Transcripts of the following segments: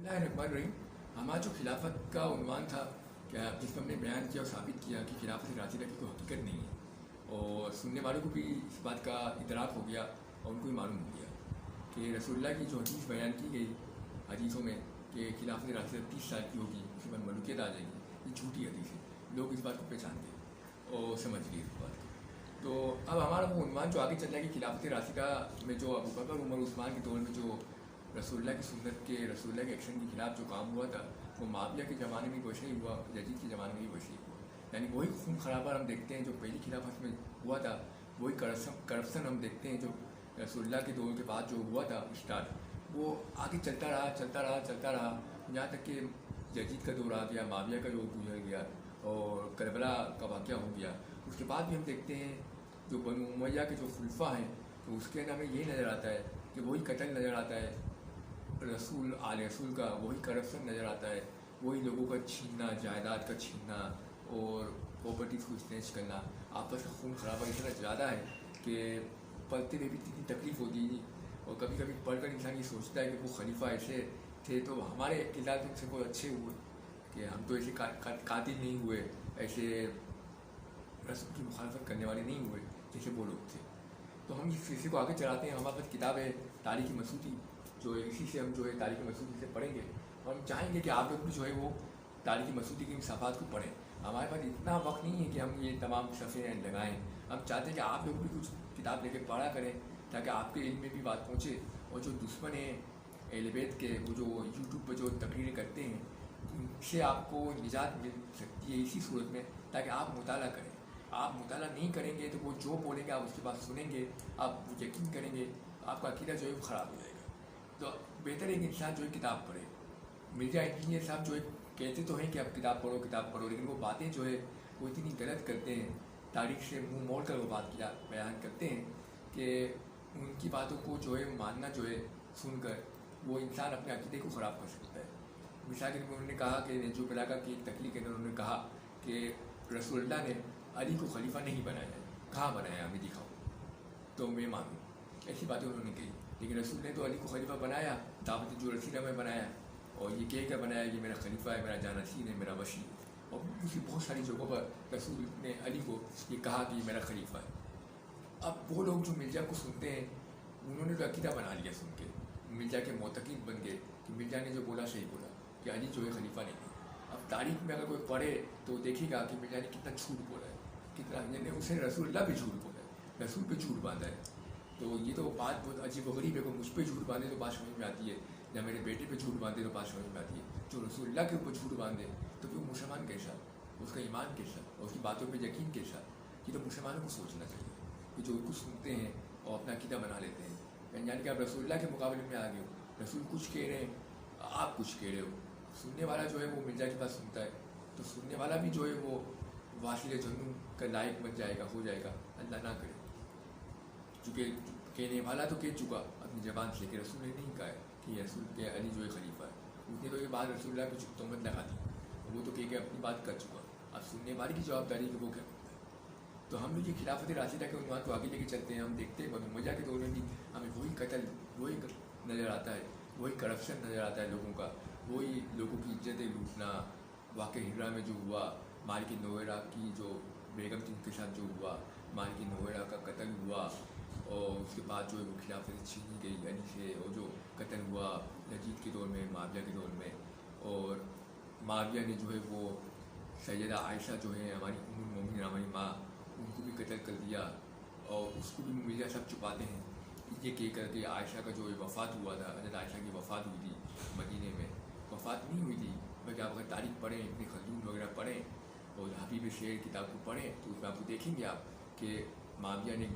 बिस्मिल्लाहिर्रहमानिर्रहीम। हमारा जो खिलाफत का उन्वान था क्या जिसमें हमने बयान किया और साबित किया कि खिलाफत राशिदा की कोई हकीकत नहीं है, और सुनने वालों को भी इस बात का इतराफ़ हो गया और उनको भी मालूम हो गया कि रसूलुल्लाह की जो हदीस बयान की गई हदीसों में कि खिलाफत राशिदा 30 साल की होगी, उसके बाद मलूकियत आ जाएगी, ये झूठी हदीस है। लोग इस बात को पहचान गए और समझ गए इस बात को। तो अब हमारा वो उन्वान जो आगे चल रहा है कि खिलाफत राशिदा में जो अबू बकर उमर उस्मान के दौर में जो रसूलुल्लाह की सुन्नत के रसूलुल्लाह के एक्शन के खिलाफ जो काम हुआ था, वो माविया के ज़माने में भी वैसे ही हुआ, यजीद के ज़माने में भी वैसे ही हुआ। यानी वही खून खराबा हम देखते हैं जो पहली खिलाफत में हुआ था, वही करप्शन हम देखते हैं जो रसूलुल्लाह के दौर के बाद जो हुआ था स्टार्ट, वो आगे चलता रहा चलता रहा चलता रहा, यहाँ तक कि यजीद का दौर आ गया, माविया का दौर गुजर गया और करबला का वाक़या हो गया। उसके बाद भी हम देखते हैं जो बनु उमय्या के जो खुलफा हैं, तो उसके अंदर हमें यही नज़र आता है कि वही कत्ल नज़र आता है रसूल आले रसूल का, वही करप्शन नज़र आता है, वही लोगों का छीनना, जायदाद का छीनना और प्रॉपर्टीज़ को स्नैच करना। आपस का खून खराबा इतना ज़्यादा है कि पढ़ते हुए भी इतनी तकलीफ़ होती है। और कभी कभी पढ़कर इंसान ये सोचता है कि वो खलीफा ऐसे थे तो हमारे किरदार तो उनसे बहुत अच्छे हुए कि हम तो ऐसे कातिल नहीं हुए, ऐसे रसूल की मुखालफत करने वाले नहीं हुए जैसे वो लोग थे। तो हम इस सिलसिले को आगे चलाते हैं। हमारे पास किताब है तारीख़ मसूदी, जो है इसी से हम जो है तारीख़ मसूदी से पढ़ेंगे और हम चाहेंगे कि आप लोग भी जो है वो तारीख़ मसूदी की सफ़ात को पढ़ें। हमारे पास इतना वक्त नहीं है कि हम ये तमाम सफ़े लगाएं। हम चाहते हैं कि आप लोग भी कुछ किताब लेके पढ़ा करें ताकि आपके इल्म में भी बात पहुँचे। और जो दुश्मन हैं अहले बैत के, वो जो यूट्यूब पर जो तकरीरें करते हैं, उनसे आपको निजात मिल सकती है इसी सूरत में ताकि आप मुताला करें। आप मुताला नहीं करेंगे तो वो जो बोलेंगे आप उसके बाद सुनेंगे, आप यकीन करेंगे, आपका अकीदा जो है वो ख़राब हो जाएगा। तो बेहतर एक इंसान जो है किताब पढ़े। मिर्जा इंजीनियर साहब जो है कहते तो हैं कि आप किताब पढ़ो, लेकिन वो बातें जो है वो इतनी गलत करते हैं, तारीख से मुंह मोड़ कर वो बात किया बयान करते हैं कि उनकी बातों को जो है मानना जो है सुनकर वो इंसान अपने अकीदे को ख़राब कर सकता है। मिसाल के लिए उन्होंने कहा कि नजूब इलाका की एक तकलीफ के अंदर उन्होंने कहा कि रसूलुल्लाह ने अली को खलीफा नहीं बनाया है, कहाँ बनाया हमें दिखाओ तो मैं मानूँ। ऐसी बातें उन्होंने कही। लेकिन रसूल ने तो अली को खलीफा बनाया, दावत जो रसीला में बनाया और ये कह कर बनाया कि मेरा खलीफा है, मेरा जानशीन है, मेरा वशी है। और दूसरी बहुत सारी जगहों पर रसूल ने अली को ये कहा कि मेरा खलीफा है। अब वो लोग जो मिर्जा को सुनते हैं उन्होंने तो अकीदा बना लिया सुन के, मिर्जा के मोतकीद बन गए कि मिर्जा ने जो बोला सही बोला कि अली जो है खलीफा नहीं है। अब तारीख में अगर कोई पढ़े तो देखेगा कि मिर्जा ने कितना झूठ बोला है, कितना यानी उसने रसूलुल्लाह पे झूठ बोला है, रसूल पे झूठ बांधा है। तो ये तो बात बहुत अजीब गरीब है कि मुझ पर झूठ बांधे तो बात समझ में आती है, या मेरे बेटे पे झूठ बांधे तो बात समझ में आती है। जो रसूलुल्लाह के ऊपर झूठ बांधे तो फिर वो मुसलमान कैसा, उसका ईमान कैसा और उसकी बातों पर यकीन कैसा। ये तो मुसलमानों को सोचना चाहिए कि जो उनको सुनते हैं और अपना अकीदा बना लेते हैं, यानी कि आप रसूलुल्लाह के मुकाबले में आ गए हो, रसूल कुछ कह रहे हैं, आप कुछ कह रहे हो। सुनने वाला जो है वो मिर्जा की बात सुनता है तो सुनने वाला भी जो है वो वासिल जहन्नुम का लायक बन जाएगा, हो जाएगा, अल्लाह ना करे। चूँकि कहने वाला तो कह चुका अपनी ज़बान से कि रसूल ने नहीं कहा है कि रसूल के अली जो है खलीफा है, उसने तो ये बात रसूलुल्लाह की तहमत लगा दी, वो तो कह के अपनी बात कर चुका। अब सुनने वाले की जवाबदारी कि वो क्या करता है। तो हम लोग ये खिलाफत राशिदा के उन्वान को आगे लेके चलते हैं। हम देखते हैं बनु उमय्या के दौर में भी हमें वही कत्ल वही नज़र आता है, वही करप्शन नज़र आता है लोगों का, वही लोगों की इज्जतें लूटना। वाक़ हिर्रा में जो हुआ, मालिक नौएरा की जो बेगम थी उनके साथ जो हुआ, मालिक नौएरा का कत्ल हुआ और उसके बाद जो है वो खिलाफत छीनी गई अली से, और जो कत्ल हुआ यजीद के दौर में, माविया के दौर में। और माविया ने जो है वो सैयदा आयशा जो है हमारी उम्मुल मोमिनीन हमारी माँ, उनको भी कत्ल कर दिया और उसको भी मिर्जा सब छुपाते हैं। ये कह कर के आयशा का जो वफ़ात हुआ था, हज़रत आयशा की वफ़ात हुई थी मदीने में, वफ़ात नहीं हुई थी बल्कि आप अगर तारीख पढ़ें, इब्न खल्दून वगैरह पढ़ें और हबीब शेर किताब को पढ़ें तो उसमें आपको देखेंगे आप कि माविया ने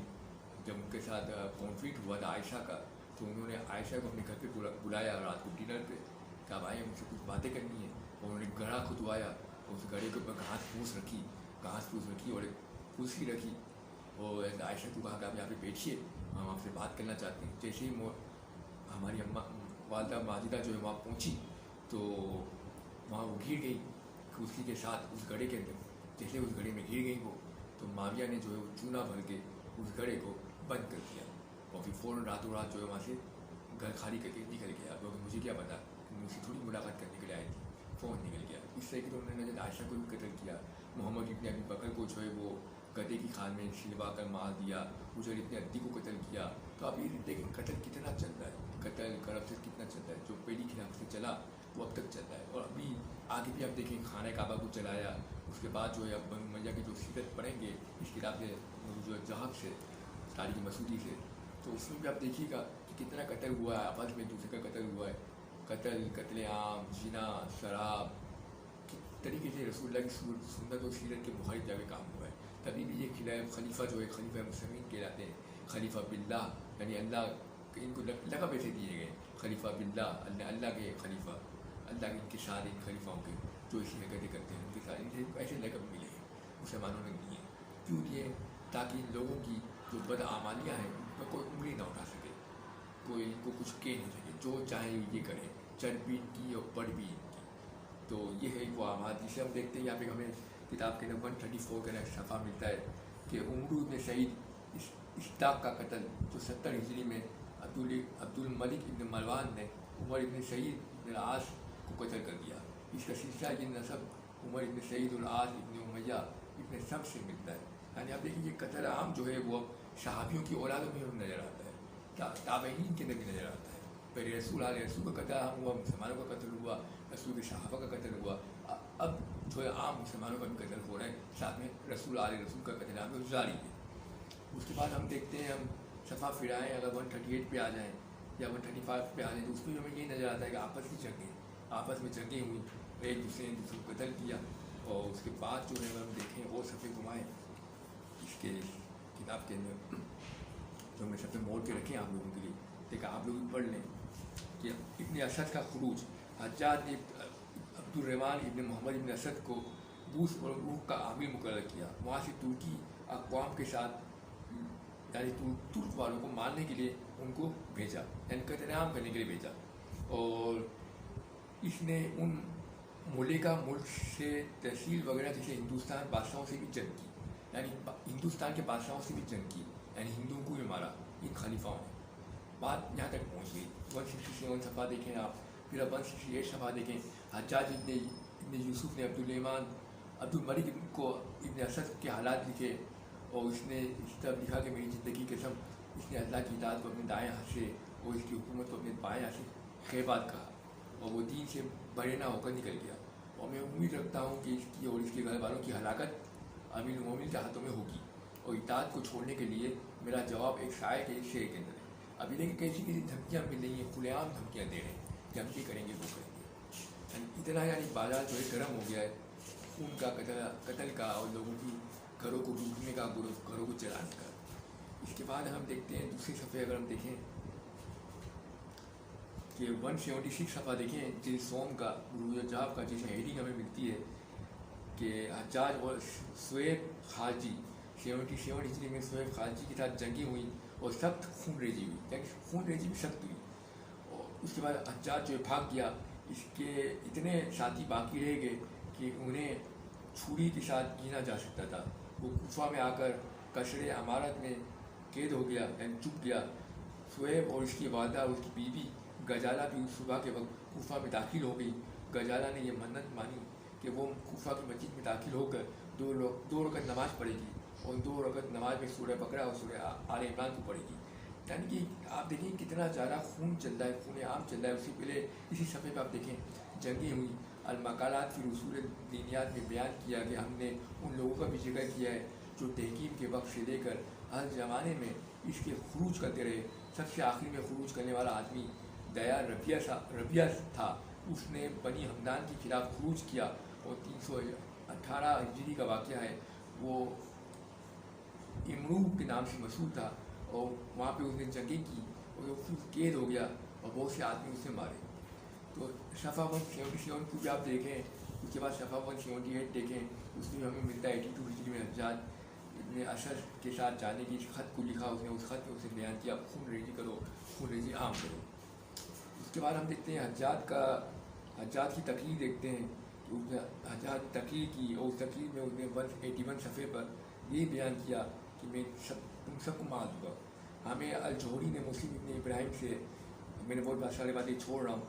जब उनके साथ कॉन्फ्लिक्ट हुआ था आयशा का, तो उन्होंने आयशा को अपने घर पे बुलाया रात को डिनर पे कि आप आए मुझसे कुछ बातें करनी है। और उन्होंने गड़ा खुदवाया और उस गड़े के ऊपर घास फूस रखी और एक कुर्सी रखी और आयशा को कहा कि आप यहाँ पे बैठिए, हम आपसे बात करना चाहते हैं। जैसे ही हमारी अम्मा वालदा माजिदा जो है वहाँ पहुँची तो वहाँ वो घिर गई कुर्सी के साथ उस गड़े के अंदर। जैसे उस गड़े में घिर गई वो, तो माविया ने जो है वो चूना भर के उस गड़े को बंद कर दिया और फिर फ़ौरन रातों रात जो है वहाँ से घर खाली करके निकल गया। क्योंकि मुझे क्या पता, मुझसे थोड़ी मुलाकात किस्सा है कि तो उन्होंने हज़रत आयशा को भी कत्ल किया, मोहम्मद इब्न अबी बकर को जो है वो गधे की खाल में छिलवा कर मार दिया, उजर इब्न अद्दी को कत्ल किया। तो आप ये देखें कत्ल कितना चल रहा है, कत्ल करप्शन कितना चल रहा है, जो पहली खिलाफ से चला वो अब तक चल रहा है। और अभी आगे भी आप देखें खाना काबा को चलाया, उसके बाद जो है अब बनु उमय्या की जो सीरत पढ़ेंगे इस किताब से जो जहाब से तारीख मसूदी से, तो उसमें भी आप देखिएगा कि कितना कत्ल हुआ है, आपस में दूसरे का कत्ल हुआ है, कत्ल आम, जिना, शराब, किस तरीके से रसूलुल्लाह की सुन्नत और सीरत के मुखालिफ जाके काम हुआ है। तभी भी ये खलीफा जो है खलीफा मुस्लिमीन कहलाते हैं, खलीफा बिल्लाह, यानी अल्लाह इनको लक़ब ऐसे दिए गए, खलीफा बिल्लाह, अल्लाह के खलीफा, अल्लाह के इनके साथ इन खलीफाओं के जो इसी हरकतें करते हैं उनके साथ इनसे ऐसे लक़ब मिले हैं, मुसलमानों ने दिए। क्यों दिए? ताकि इन लोगों की जो बदआमालियाँ हैं उन पर कोई उंगली ना उठा सके, कोई इनको कुछ कह नहीं सके, जो चाहे ये करें, चढ़ भी इनकी और बढ़ भी इनकी। तो ये है वो आमाद जिसे हम देखते हैं। यहाँ पे हमें किताब के नंबर 134 का सफ़ा मिलता है कि उमरू इब्न सईद इश्ताक का कत्ल जो 70 हिजरी में अब्दुल मलिक इब्न मरवान ने उमर इब्न सईद इब्न आस को कत्ल कर दिया। इसका सिलसिला ये नसब उमर इब्न सईद उल आस इब्न उमय्या इब्न सब से मिलता है। यानी आप देखिए ये कत्ल आम जो है वो सहाबियों की औलादों में नज़र आता है, ताबईन के अंदर भी नज़र आता है। पहले रसूल का कत्ल आम हुआ, मुसलमानों का कत्ल हुआ, रसूल के सहाबा का कत्ल हुआ, अब जो है आम मुसलमानों का भी कत्ल हो रहा है, साथ में रसूल का कत्ल आम जारी है। उसके बाद हम देखते हैं, हम सफ़ा फिराएँ अगर 138 पे आ जाएँ या 135 पे आ जाएँ तो उसमें हमें ये नज़र आता है कि आपस में जंगें हुई, एक दूसरे ने दूसरे को कत्ल किया। और उसके बाद जो है हम देखें वो सफ़े घुमाएँ इसके किताब के अंदर जो मैं सफ़े मोड़ के रखें आप लोगों के लिए, देखा आप लोग भी पढ़ लें कि इब्न असद का खुरूज, हज्जाज ने अब्दुर्रहमान इब्न मोहम्मद इब्न असद को बूस और रूह का आमिर मुकर्रर किया, वहाँ से तुर्की अक़वाम के साथ यानी तुर्क वालों को मारने के लिए उनको भेजा, यानी कत्लेआम करने के लिए भेजा। और इसने उन मुल्का मुल्क से तहसील वगैरह जैसे हिंदुस्तान बादशाहों से भी जंग की, यानी हिंदुस्तान के बादशाहों से भी जंग की, यानी हिंदुओं को भी मारा इन खलीफाओं ने। बात यहाँ तक पहुँच गई। 167 सफ़ा देखें आप, फिर अब 168 सफ़ा देखें। हज्जाज इब्न यूसुफ ने अब्दुल मलिक को इब्न असद के हालात लिखे और उसने इस तरह लिखा कि मेरी ज़िंदगी के सब इसने अल्लाह की इताअत को अपने दाएँ हाथ से और इसकी हुकूमत को अपने बाएँ हाथ से खैबात कहा और वो दीन से बड़े ना होकर निकल गया। और मैं उम्मीद रखता हूँ कि इसकी और इसके घर वालों की हलाकत अमीर मोमिन के हाथों में होगी। और इताअत को छोड़ने के लिए मेरा जवाब एक शायर के एक शेर के अंदर है। अभी देखिए कैसी कैसी धमकियाँ मिल रही हैं, खुलेआम धमकियाँ दे रहे हैं कि हम ये करेंगे वो करेंगे। इतना यानी बाजार जो है गर्म हो गया है खून का, कत्ल का और लोगों की घरों को लूटने का, घरों को जलाने का। इसके बाद हम देखते हैं दूसरे सफ़े अगर हम देखें कि 176 सफ़ा देखें जिल सोम का जहाब का जिसमें हेडिंग हमें मिलती है कि हज्जाज और शुएब खारजी 77 हिजरी में शुएब खारजी के साथ जंगी हुई और सख्त खून रेजी हुई, यानी खून रेजी भी सख्त हुई। और उसके बाद हज्जाज जो भाग गया, इसके इतने साथी बाकी रह गए कि उन्हें छुरी के साथ गिना जा सकता था। वो कूफा में आकर कशरे अमारत में कैद हो गया, यानी चुप गया। शुएब और उसकी वालदा और उसकी बीवी गजाला भी उस सुबह के वक्त कूफा में दाखिल हो गई। गजाला ने यह मन्नत मानी कि वो कूफा की मस्जिद में दाखिल होकर दो रकत नमाज पढ़ेगी और 2 रकत नमाज में सूरह बकरा और सूरह आल इमरान को पढ़ेगी। यानी कि आप देखें कितना ज़्यादा खून चल रहा है, खून आम चल रहा है। उससे पहले इसी सफ़े पर आप देखें जंगी हुई। अलमकालात फिर उसूल दीनियात में बयान किया कि हमने उन लोगों का भी जिक्र किया है जो तहकीम के वक्त से लेकर हर ज़माने में इसके खरूज करते रहे। सबसे आखिर में खरूज करने वाला आदमी दया रबिया था। उसने बनी हमदान के खिलाफ खरूज किया और 318 हिजरी का वाक़या है। वो इमरू के नाम से मशहूर था और वहाँ पे उसने जंगें की और वो कैद हो गया और बहुत से आदमी उसने मारे। तो सफ़ा 177 को भी आप देखें, उसके बाद सफ़ा 178 देखें, उसमें हमें मिलता है 82 हिजरी में हज्जाज इब्न असद के साथ जाने की ख़त को लिखा उसने। उस ख़त में उसने बयान किया खून रेजी करो, खून रेजी आम करो। उसके बाद हम देखते हैं हज्जाज की तकरीर देखते हैं कि उसने हज्जाज की तकरीर की और उस तकरीर में उसने 181 सफ़े पर ये बयान किया कि मैं तुम सबको मार दूँगा। हमें अल-जोहरी ने मुस्लिम इब्न इब्राहिम से, मैंने बहुत सारे बातें छोड़ रहा हूँ,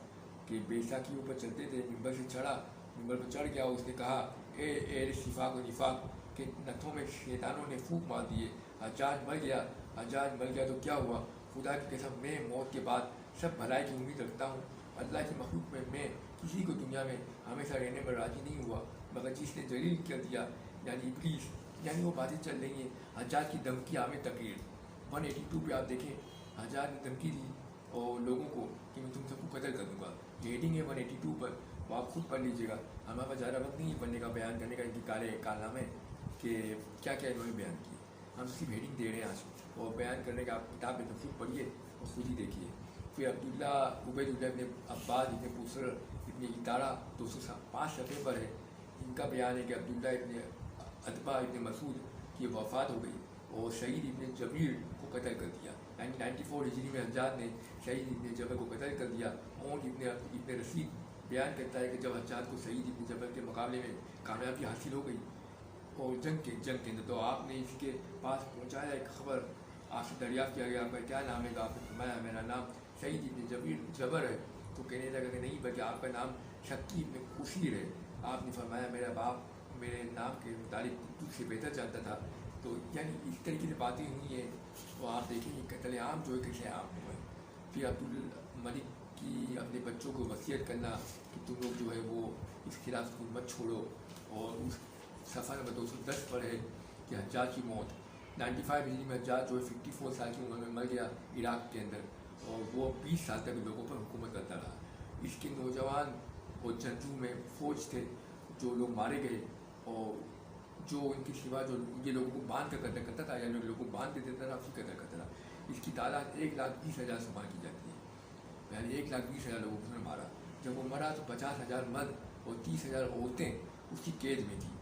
कि बैसाखी ऊपर चलते थे, मिंबर से चढ़ा, منبر پر چڑھ گیا. اس نے کہا اے شفاق و نفاق کے نتھوں میں شیطانوں نے پھونک مار دیے. حجاج مر گیا. حجاج مر گیا تو کیا ہوا؟ خدا کی قسم میں موت کے بعد سب بھلائی کی امید رکھتا ہوں. اللہ کی مخلوق میں کسی کو دنیا میں ہمیشہ رہنے میں راضی نہیں ہوا مگر جس نے ذلیل کر دیا یعنی ابلیس. یعنی وہ باتیں چل رہی ہیں حجاج کی دھمکی عامر تقریر 182 پہ آپ دیکھیں. حجاج نے دھمکی دی اور لوگوں کو کہ میں تم سب کو قتل کر دوں گا. ہیڈنگ ہے 182 پر, وہ آپ خود پڑھ لیجیے گا. ہمارے پاس زیادہ وقت نہیں ہے پڑھنے کا, بیان کرنے کا ان کی کارنامے کہ کیا کیا انہوں نے بیان کیے. ہم صرف ہیڈنگ دے رہے ہیں آج, اور بیان کرنے کا آپ کتاب میں تو خود پڑھیے اور خود ہی دیکھیے. پھر عبید اللہ ابن عباس ابن بصر ابن اتارہ 205 صفحے پر ہے. ان کا بیان ہے کہ عبداللہ ابن عتبہ ابن مسعود کی وفات ہو گئی اور سعید ابن جبیر کو قتل کر دیا. 94 ہجری میں حجاج نے سعید ابن جبر کو قتل کر دیا. اور ابن رشید بیان کرتا ہے کہ جب حجاج کو سعید ابن جبر کے مقابلے میں کامیابی حاصل ہو گئی اور جنگ کے اندر تو آپ نے اس کے پاس پہنچایا ایک خبر. آپ سے دریافت کیا گیا آپ کا کیا نام ہے؟ تو آپ نے فرمایا میرا نام سعید ابن جبر ہے. تو کہنے لگا کہ نہیں بلکہ آپ کا نام شکی ابن قصیر ہے. آپ نے فرمایا میرا باپ میرے نام کے متعلق تجھ سے بہتر جانتا تھا. تو یعنی اس طریقے سے باتیں ہوئی ہیں. تو آپ دیکھیں کہ قتل عام جو ہے کیسے عام ہوا ہے. پھر عبدالملک کی اپنے بچوں کو وصیت کرنا کہ تم لوگ جو ہے وہ اس خلاف کو مت چھوڑو. اور اس صفحہ نمبر 210 پر ہے کہ حجاج کی موت 95 ہجری میں حجاج جو ہے 54 سال کی عمر میں مر گیا عراق کے اندر, اور وہ 20 سال تک لوگوں پر حکومت کرتا رہا. اس کے نوجوان اور جنگجو میں فوج تھے جو لوگ مارے گئے, اور جو ان کے سوا جو یہ لوگوں کو باندھ کر قتل کرتا تھا یا لوگوں کو باندھ کے دیتا تھا پھر قتل کرتا تھا. اس کی تعداد 1,20,000 شمار کی جاتی ہے. یعنی 1,20,000 لوگوں کو اس نے مارا. جب وہ مرا تو 50,000 مرد اور 30,000 عورتیں اس کی قید میں تھیں,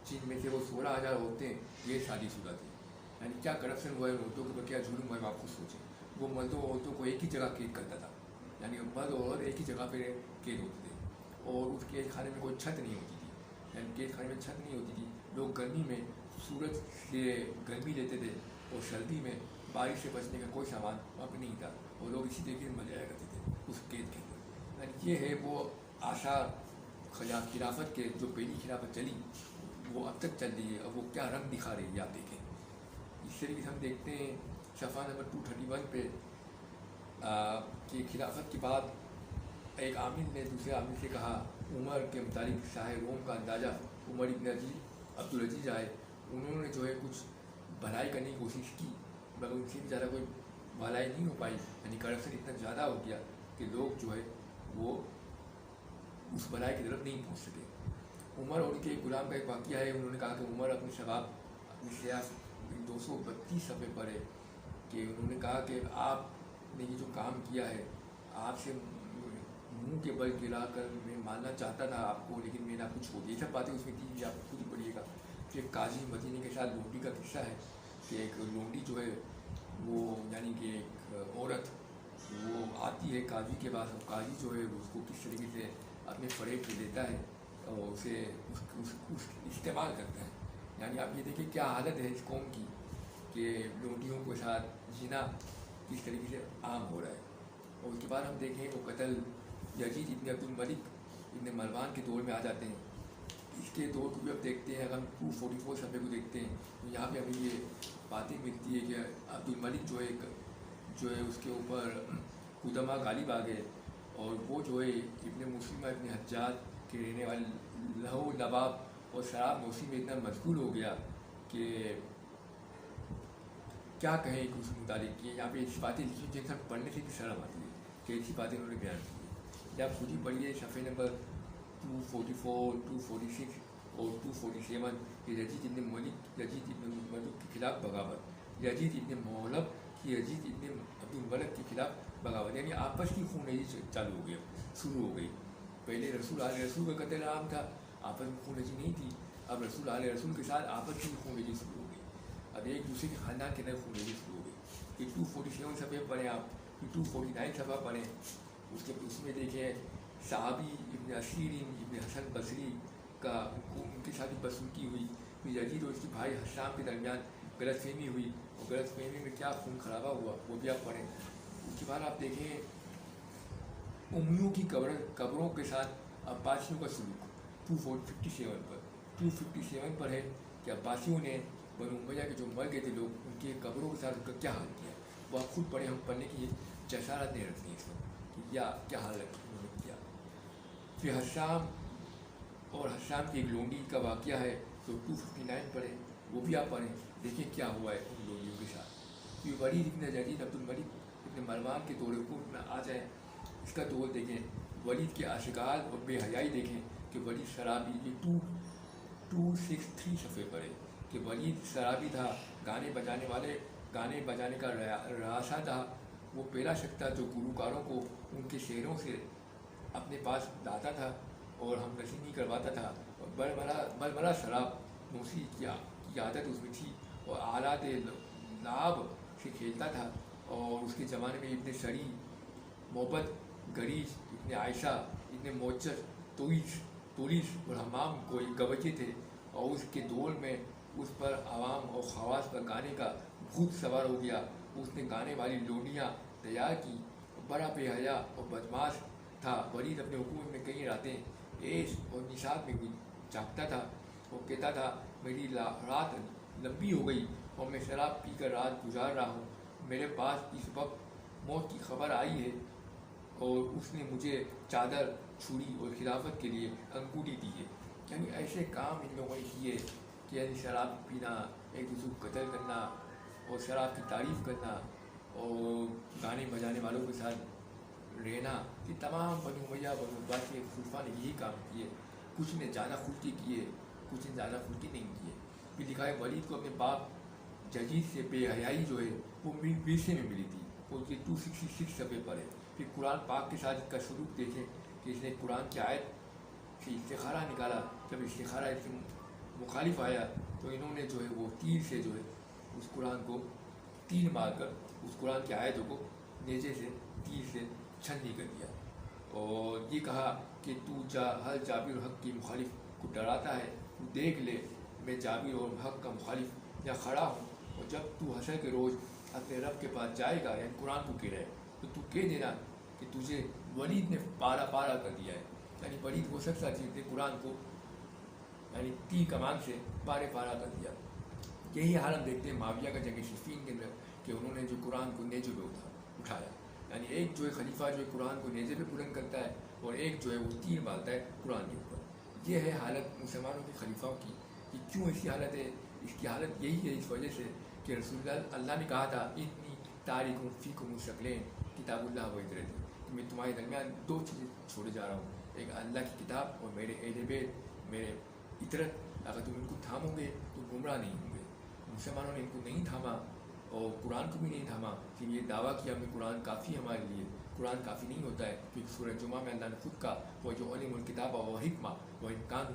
جن میں سے وہ 16,000 عورتیں غیر شادی شدہ تھیں. یعنی کیا کرپشن ہوا ہے عورتوں کے اوپر, کیا ظلم ہوا ہے آپ خود سوچیں. وہ مردوں اور عورتوں کو ایک ہی جگہ قید کرتا تھا, یعنی مرد اور عورت ایک ہی جگہ پہ قید ہوتے تھے, اور اس قید خانے میں کوئی چھت نہیں ہوتی تھی. یعنی قید خانے میں چھت نہیں ہوتی تھی. لوگ گرمی میں سورج سے گرمی لیتے تھے اور سردی میں بارش سے بچنے کا کوئی سامان وہاں پہ نہیں تھا, اور لوگ اسی طریقے سے مر جایا کرتے تھے اس قید کے اندر. یعنی یہ ہے وہ آثار خلافت کے جو پہلی خلافت چلی وہ اب تک چل رہی ہے, اور وہ کیا رنگ دکھا رہی ہے آپ دیکھیں. اس طریقے سے ہم دیکھتے ہیں صفحہ نمبر 231 پہ کہ خلافت کے بعد ایک عامل نے دوسرے عامل سے کہا عمر کے متعلق شاہ روم کا اندازہ عمر ابن عبدالعزیز آئے. انہوں نے جو ہے کچھ بھلائی کرنے کی کوشش کی مگر ان سے بھی زیادہ کوئی بھلائی نہیں ہو پائی. یعنی کرپشن اتنا زیادہ ہو گیا کہ لوگ جو ہے وہ اس بھلائی کی طرف نہیں پہنچ سکے. عمر اور ان کے غلام کا ایک واقعہ ہے. انہوں نے کہا کہ عمر اپنے شباب اپنی سیاست 232 صفحے پر ہے کہ انہوں نے کہا کہ آپ نے یہ جو کام کیا ہے آپ سے منہ کے بل گرا کر میں ماننا چاہتا تھا آپ کو, لیکن میں نے آپ کو چھوڑ دیا. یہ سب باتیں اس میں دی, آپ خود ہی پڑھیے گا. کہ قاضی مدینے کے ساتھ لونڈی کا قصہ ہے کہ ایک لونڈی جو ہے وہ یعنی کہ ایک عورت وہ آتی ہے قاضی کے پاس, اور قاضی جو ہے اس کو کس طریقے سے اپنے فریب پہ دیتا ہے اور اسے اس استعمال کرتا ہے. یعنی آپ یہ دیکھیں کیا حالت ہے اس قوم کی کہ لونڈیوں کے ساتھ جینا کس طریقے سے عام ہو رہا ہے. اور اس کے بعد ہم دیکھیں وہ قتل یزید ابن عبدالملک ابن مروان کے دور میں آ جاتے ہیں. اس کے دور کو بھی اب دیکھتے ہیں. اگر ہم 244 صفحے کو دیکھتے ہیں تو یہاں پہ ہمیں یہ باتیں ملتی ہے کہ عبدالملک جو ہے اس کے اوپر قدمہ غالب آ گئے, اور وہ جو ہے ابن مسلمہ ابن حجاج کے رہنے والے لہو لباب اور شراب نوشی میں اتنا مشغول ہو گیا کہ کیا کہیں کہ اس متعلق. یہاں پہ ایسی باتیں لکھی جن سے پڑھنے سے بھی شرم آتی ہے کہ ایسی باتیں انہوں نے بیان کی ہے. جب خود ہی پڑھیے صفحے نمبر 244, 246 اور 247 کہ یزید ابن ملک کے خلاف بغاوت, یزید ابن مولب کی یزید ابن عبدالملک کے خلاف بغاوت. یعنی آپس کی خون ریزی چالو ہو گیا, شروع ہو گئی. پہلے رسول کا قتل عام تھا, آپس میں خون ریزی نہیں تھی. اب رسول کے ساتھ آپس کی خون ریزی شروع ہو گئی. اب ایک دوسرے کے خاندان کے اندر خون ریزی شروع ہو گئی. کہ 247 صفحے پڑھیں آپ, 249 صفحہ پڑھیں. اس میں دیکھیں صحابی ابن اسیرین ابن حسن بصری کا ان کے ساتھ بدسلوکی ہوئی. پھر یزید اور اس کے بھائی حشام کے درمیان غلط فہمی ہوئی, اور غلط فہمی میں کیا خون خرابہ ہوا وہ بھی آپ پڑھیں. اس کے بعد آپ دیکھیں امیوں کی قبروں کے ساتھ عباسیوں کا سلوک. 257 पर 257 पर है कि अब्बासियों ने बनु उमैया के जो मर गए थे लोग, उनके कब्रों के साथ उनका क्या हाल किया। वो आप खुद पढ़े, हम पढ़ने की जसारत नहीं रखती इस वक्त कि क्या हाल उन्होंने किया। फिर हस्साम और हस्साम की एक लोंडी का वाक़या है, तो 259 पर है, वो भी आप पढ़ें, देखिए क्या हुआ है उन लोंडियों के साथ। फिर वलीद इब्न जदीद अब्दुल मलिक इब्न मरवान के दौरे हुकूमत में आ जाए, इसका दौर देखें। वलीद के आशिकाल और बेहयाई देखें कि वलीद शराबी, ये 263 सफ़े पर है कि वलीद शराबी था, गाने बजाने का रासा था। वो पहला शख्स था जो गुलकारों को उनके शेरों से अपने पास लाता था और हम नशीनी करवाता था। और बलबला शराब नोशी की आदत उसमें थी और आलात लाभ से खेलता था। और उसके ज़माने में इतने शरी, मोहब्बत, गरीज, इतने आयशा, इतने मोचर, तोलीस और हमाम कोई गवजे थे। और उसके दौर में उस पर आवाम और खवास पर गाने का भूत सवार हो गया। उसने गाने वाली लोनियाँ तैयार की। बड़ा बेहया और बदमाश था। वलीद अपने हुकूमत में कई रातें ऐश और निशात में जागता था। वो कहता था, मेरी रात लंबी हो गई और मैं शराब पीकर रात गुजार रहा हूँ। मेरे पास इस वक्त मौत की खबर आई है और उसने मुझे चादर, छुरी और खिलाफत के लिए अंगूठी दी है। यानी ऐसे काम इन लोगों ने किए कि यानी शराब पीना, एक दूसरे को कत्ल करना और शराब की तारीफ़ करना और गाने बजाने वालों के साथ रहना। ये तमाम बनु उमैया, बनु अब्बास के खुलफा ने यही काम किए। कुछ ने ज़्यादा खुलकी किए, कुछ ने ज़्यादा खुलकी नहीं किए। फिर लिखा है वलीद को अपने बाप जजीद से बेहयाई जो है वो विरसे में मिली थी, और उसके 266 सफ़े पर है। फिर कुरान पाक के साथ इसका सलूक देखें कि इसने कुरान की आयत से इस्तिखारा निकाला। जब इस्तिखारा इससे मुखालिफ आया तो इन्होंने जो है वो तीर से जो है उस कुरान को तीर मारकर उस कुरान की आयतों को नेज़े से तीर से छन्नी कर दिया और ये कहा कि तू हर जाबिर और हक़ की मुखालिफ को डराता है, तू देख ले मैं जाबिर और हक़ का मुखालिफ यहाँ खड़ा हूँ। और जब तू हशर के रोज़ अपने रब के पास जाएगा, यानी कुरान को कह रहा है, तो तू कह देना कि तुझे वलीद ने पारा कर दिया है। यानी वलीद वो शख्स था जिसने कुरान को यानी तीर कमान से पारा कर दिया। यही हाल हम देखते हैं माविया का जंग सिफ़ीन के अंदर कि उन्होंने जो कुरान को नेज़े पे उठाया। यानी एक जो है खलीफा जो है कुरान को नेज़े पे बुलंद करता है और एक जो है वो तीर मारता है कुरान के ऊपर। ये है हालत मुसलमानों के खलीफाओं की। कि क्यों ऐसी हालत है? इसकी हालत यही है इस वजह से कि रसूलुल्लाह अल्लाह ने कहा था, इतनी तारीख़ फ़ीकुम शक्लें किताबुल्लाह व इतरती, कि मैं तुम्हारे दरमियान दो चीज़ें छोड़े जा रहा हूँ, एक अल्लाह की किताब और मेरे अहले बैत, मेरे इतरत। अगर तुम इनको थामोगे तो गुमराह नहीं होंगे। मुसलमानों ने इनको नहीं थामा और कुरान को भी नहीं थामा। फिर ये दावा किया कि कुरान काफ़ी हमारे लिए। कुरान काफ़ी नहीं होता है। फिर सूरह जुमा में अल्लाह ने खुद का वो जो अलिमुल किताब व हिकमा व इनकान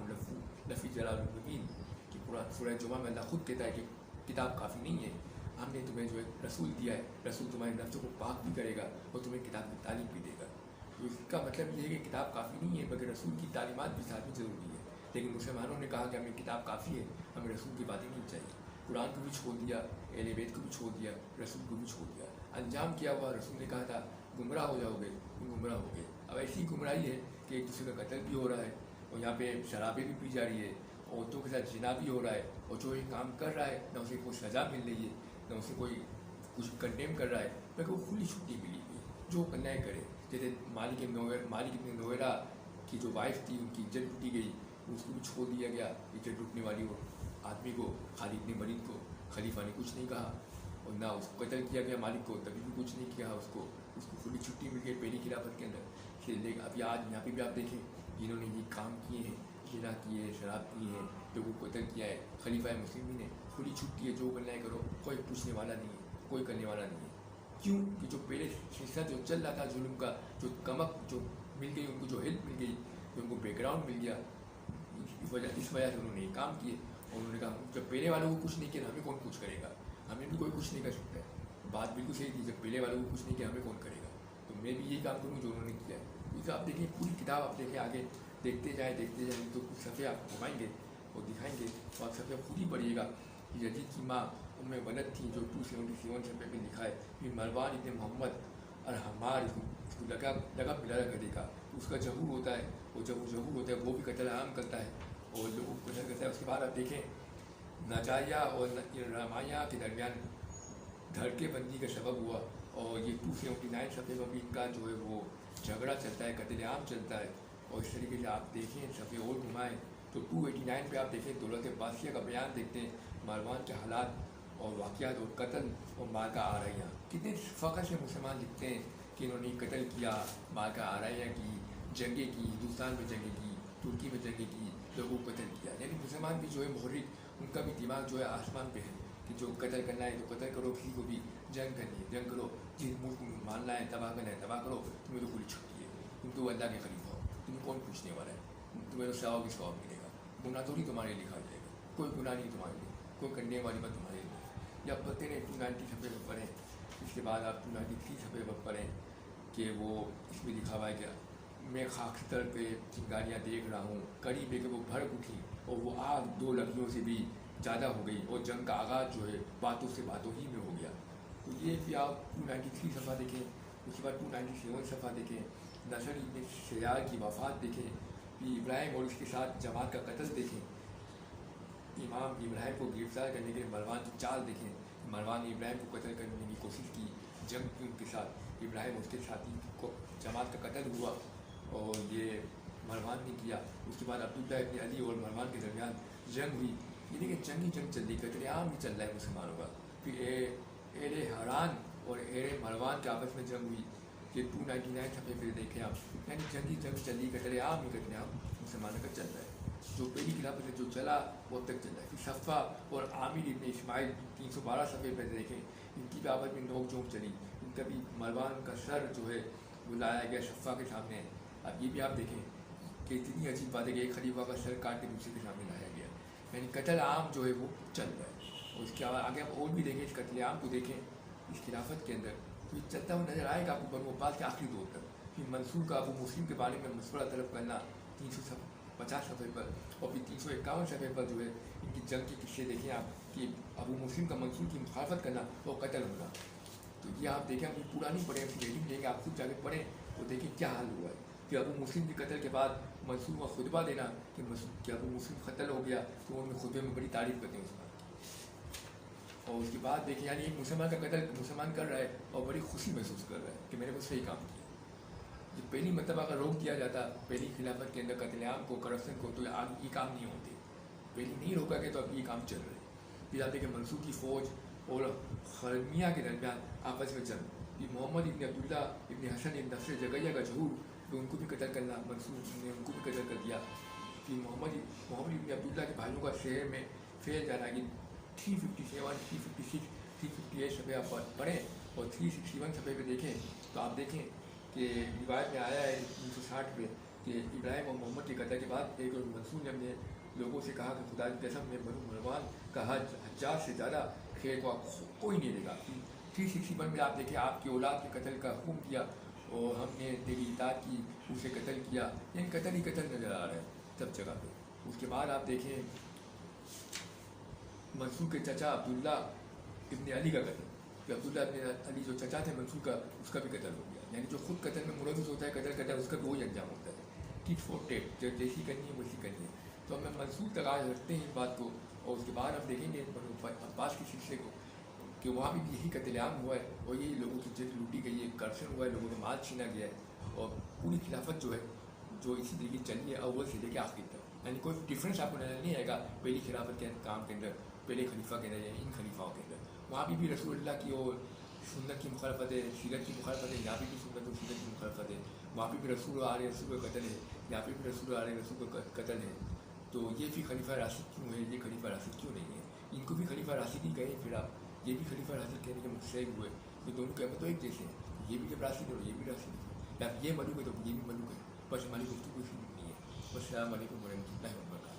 लफ़ी जलालुल मुबीन कि कुरान सूरह जुमा में अल्लाह खुद कहता है कि किताब काफ़ी नहीं है, हमने तुम्हें जो है रसूल दिया है, रसूल तुम्हारे नफ्सों को पाक भी करेगा और तुम्हें किताब की तालीम भी देगा। तो इसका मतलब ये है कि किताब काफ़ी नहीं है, बल्कि रसूल की तालीमात भी साथ में ज़रूरी है। लेकिन मुसलमानों ने कहा कि हमें किताब काफ़ी है, हमें रसूल की बातें नहीं चाहिए। कुरान को भी छोड़ दिया, अहले बैत को भी छोड़ दिया, रसूल को भी छोड़ दिया। अंजाम क्या हुआ? रसूल ने कहा था गुमराह हो जाओगे, तुम गुमराह हो गए। अब ऐसी गुमराही है कि एक दूसरे का कत्ल भी हो रहा है और यहाँ पे शराबें भी पी जा रही है, औरतों के साथ जिना भी हो रहा है, और जो ये काम कर रहा है ना उसे कोई सज़ा मिल रही है, ना उसे कोई कुछ कंडेम कर रहा है, बल्कि वो खुली छुट्टी मिली हुई है, जो करना है करे। जैसे मालिक इब्न नोएरा की जो वाइफ थी, उनकी इज्जत लूटी गई, उसको भी छोड़ दिया गया। इज्जत लूटने वाली वो आदमी को, खालिद इब्न वलीद को खलीफा ने कुछ नहीं कहा और ना उसको कत्ल किया गया मालिक को, तभी भी कुछ नहीं किया उसको खुली छुट्टी मिल गई पहली खिलाफत के अंदर। लेकिन अभी आज यहाँ पे भी आप देखें, जिन्होंने ये काम किए हैं, जिना किए हैं, शराब की है, लोगों को कत्ल किया है, खलीफा मुस्लिम ने खुली छुट्टी है, जो करना है करो, कोई पूछने वाला नहीं है, कोई करने वाला नहीं है। क्यों? कि जो पहले सिलसिला जो चल रहा था जुल्म का, जो कमक जो मिल गई, उनको जो हेल्प मिल गई, जो उनको बैकग्राउंड मिल गया, इस वजह से उन्होंने ये काम किए। और उन्होंने कहा जब पहले वालों को कुछ नहीं किया, हमें कौन कुछ करेगा, हमें भी कोई कुछ नहीं कर सकता है। बात बिल्कुल सही थी, जब पहले वालों को कुछ नहीं किया, हमें कौन करेगा, तो मैं भी यही काम करूँ जो उन्होंने किया है। क्योंकि आप देखिए पूरी किताब आप देखें, आगे देखते जाए तो कुछ सफ़े आप घुमाएंगे और दिखाएंगे, तो आप सफ़े खुद ही पढ़िएगा कि यजीद की माँ उम्मे वलद थी, जो 277 सफ़े पे लिखा है। फिर मरवान इब्न मोहम्मद और हमार इसको लगा मिला कर देखा, तो उसका जहूर होता है وہ جب وہ ظہور ہوتا ہے وہ بھی قتل عام کرتا ہے اور لوگوں کو قتل کرتا ہے. اس کے بعد آپ دیکھیں نجایا اور رامایا کے درمیان دھڑکے بندی کا سبب ہوا اور یہ 279 صفحے پر بھی ان کا جو ہے وہ جھگڑا چلتا ہے, قتل عام چلتا ہے. اور اس طریقے سے آپ دیکھیں صفحے اور گھمائیں تو 289 پہ آپ دیکھیں دولت عباسیہ کا بیان دیکھتے ہیں, مروان کے حالات اور واقعات اور قتل اور مارکہ آرائیاں. کتنے فخر سے مسلمان لکھتے ہیں کہ انہوں نے قتل کیا, مارکہ آرائیاں کی, جنگیں کی, ہندوستان میں جنگیں کی, ترکی میں جنگیں کی, لوگوں کو قتل کیا. یعنی مسلمان بھی جو ہے محرک, ان کا بھی دماغ جو ہے آسمان پہ ہے کہ جو قتل کرنا ہے تو قتل کرو, کسی کو بھی جنگ کرنی ہے جنگ کرو, جس ملک کو ماننا ہے تباہ کرنا ہے تباہ کرو. تمہیں تو کھلی چھٹی ہے, تم تو اللہ کے خلیفہ ہو, تمہیں کون پوچھنے والا ہے, تمہیں تو ثواب ہی ثواب ملے گا, گناہ تھوڑی تمہارے لکھا جائے گا, کوئی گناہ نہیں تمہارے لیے, کوئی کرنے والی بات تمہارے لیے. یا پڑھتے ہیں 290 صفحے پر پڑھیں, اس کے بعد آپ 293 صفحے پر پڑھیں کہ وہ اس میں لکھا ہوا ہے کہ میں خاکستر پہ چنگاریاں دیکھ رہا ہوں, قریب ہے کہ وہ بھڑک اٹھی اور وہ آگ 2 لڑکیوں سے بھی زیادہ ہو گئی اور جنگ کا آغاز جو ہے باتوں سے باتوں ہی میں ہو گیا. تو یہ بھی آپ 293 صفحہ دیکھیں. اس کے بعد 297 صفحہ دیکھیں, نصر ابن شیار کی وفات دیکھیں, ابراہیم اور اس کے ساتھ جماعت کا قتل دیکھیں, امام ابراہیم کو گرفتار کرنے کے لیے مروان کی چال دیکھیں. مروان نے ابراہیم کو قتل کرنے کی کوشش کی, جنگ کی ان کے ساتھ, ابراہیم اس کے ساتھی کو جماعت کا قتل ہوا اور یہ مروان نے کیا. اس کے بعد عبداللہ ابن علی اور مروان کے درمیان جنگ ہوئی. یہ دیکھیں جنگ ہی جنگ چل رہی, قتل عام ہی چل رہا ہے مسلمانوں کا. پھر اہل حران اور اہل مروان کے آپس میں جنگ ہوئی, یہ 299 صفحے پہ دیکھیں آپ. یعنی جنگ ہی جنگ چل رہی, قتل عام ہی قتل عام مسلمانوں کا چل رہا ہے. جو پہلی خلافت سے جو چلا وہ اب تک چل رہا ہے. پھر صفا اور عامر ابن اسماعیل 312 صفحے پہ دیکھیں, ان کی بھی آپس میں نوک جھونک چلی. ان کا بھی مروان کا سر جو ہے وہ لایا گیا صفا کے سامنے. اب یہ بھی آپ دیکھیں کہ اتنی عجیب بات ہے کہ ایک خلیفہ کا سر کاٹ کے دوسرے کے سامنے لایا گیا. یعنی قتل عام جو ہے وہ چل رہا ہے. اور اس کے آگے آپ اور بھی دیکھیں, اس قتل عام کو دیکھیں اس خلافت کے اندر تو یہ چلتا ہوا نظر آئے گا آپ کو بنو عباس کے آخری دور تک. پھر منصور کا ابو مسلم کے بارے میں مشورہ طلب کرنا 350 صفحے پر, اور پھر 351 صفحے پر جو ہے ان کی جنگ کے قصے دیکھیں آپ کہ ابو مسلم کا منصور کی مخالفت کرنا اور قتل ہونا. تو یہ آپ دیکھیں, ابھی پورا نہیں پڑھیں, پھر ریڈنگ لیں گے آپ خود جا کے پڑھیں تو دیکھیں کیا حال ہوا ہے. کہ ابو مسلم کے قتل کے بعد منصور کا خطبہ دینا کہ ابو مسلم قتل ہو گیا, تو ان میں خطبے میں بڑی تعریف کرتے ہیں اس بات کی. اور اس کے بعد دیکھیں یعنی ایک مسلمان کا قتل مسلمان کر رہا ہے اور بڑی خوشی محسوس کر رہا ہے کہ میں نے وہ صحیح کام کیا. جب پہلی مرتبہ اگر روک دیا جاتا پہلی خلافت کے اندر قتل عام کو, کرپشن کو, تو آج یہ کام نہیں ہوتے. پہلی نہیں روکا گیا تو اب یہ کام چل رہے. پھر آپ دیکھیں منصور کی فوج اور خرمیہ کے درمیان آپس میں جنگ. یہ محمد ابن عبداللہ ابن حسن ابن نصر جگیہ کا ظہور, تو ان کو بھی قتل کرنا, منصور نے ان کو بھی قتل کر دیا. پھر محمد ابن عبداللہ کے بھائیوں کا شہر میں پھیل جانا. کہ 357 356 358 صفحے آپ پڑھیں اور 361 صفحے پہ دیکھیں تو آپ دیکھیں کہ روایت میں آیا ہے 360 پہ کہ ابراہیم اور محمد کے قتل کے بعد ایک منصور نے اپنے لوگوں سے کہا کہ خدا کی قسم میں بنو مروان کا حجاج سے زیادہ خیر کو کوئی نہیں دے گا. 361 میں آپ دیکھیں آپ کی اولاد کے قتل کا حکم کیا اور ہم نے تیری اطاعت کی, اسے قتل کیا. یعنی قتل ہی قتل نظر آ رہا ہے سب جگہ پہ. اس کے بعد آپ دیکھیں منصور کے چچا عبداللہ ابن علی کا قتل, کہ عبداللہ ابن علی جو چچا تھے منصور کا, اس کا بھی قتل ہو گیا. یعنی جو خود قتل میں ملوث ہوتا ہے, قتل کرتا ہے, اس کا بھی وہی انجام ہوتا ہے. ٹیٹ فور ٹیٹ, جو جیسی کرنی ہے ویسی کرنی ہے. تو ہم منصور تک آج رکھتے ہیں اس بات کو. اور اس کے بعد ہم دیکھیں گے عباس کے سلسلے کو کہ وہاں بھی یہی قتل عام ہوا ہے اور یہی لوگوں کی جد لوٹی گئی ہے, کرپشن ہوا ہے, لوگوں کا مال چھینا گیا ہے. اور پوری خلافت جو ہے جو اسی طریقے چلی ہے اول سے لے کے آخر تک. یعنی کوئی ڈفرینس آپ کو نظر نہیں آئے گا پہلی خلافت کے کام کے اندر, پہلے خلیفہ کے اندر یا ان خلیفاؤں کے اندر. وہاں بھی رسول اللہ کی اور سنت کی مخالفت ہے, سیرت کی مخالفت ہے. یہاں بھی سنت اور سیرت کی مخالفت ہے. وہاں بھی رسول آ رہے رسول کا قتل ہے, یہاں پہ بھی رسول آ رہے رسول کا قتل ہے. تو یہ بھی خلیفہ راشد کیوں ہے, یہ خلیفہ راشد کیوں نہیں ہے؟ ان کو بھی خلیفہ راشد ہی کہیں, پھر آپ یہ بھی خلیفہ راشد کہنے کے مستحق ہوئے. یہ دونوں کہتے تو ایک جیسے ہیں, یہ بھی جب راشد ہے اور یہ بھی راشد ہے, یا یہ ملوک ہے تو یہ بھی ملوک ہے. بس ہماری گفتگو نہیں ہے. السلام علیکم ورحمۃ اللہ وبرکاتہ.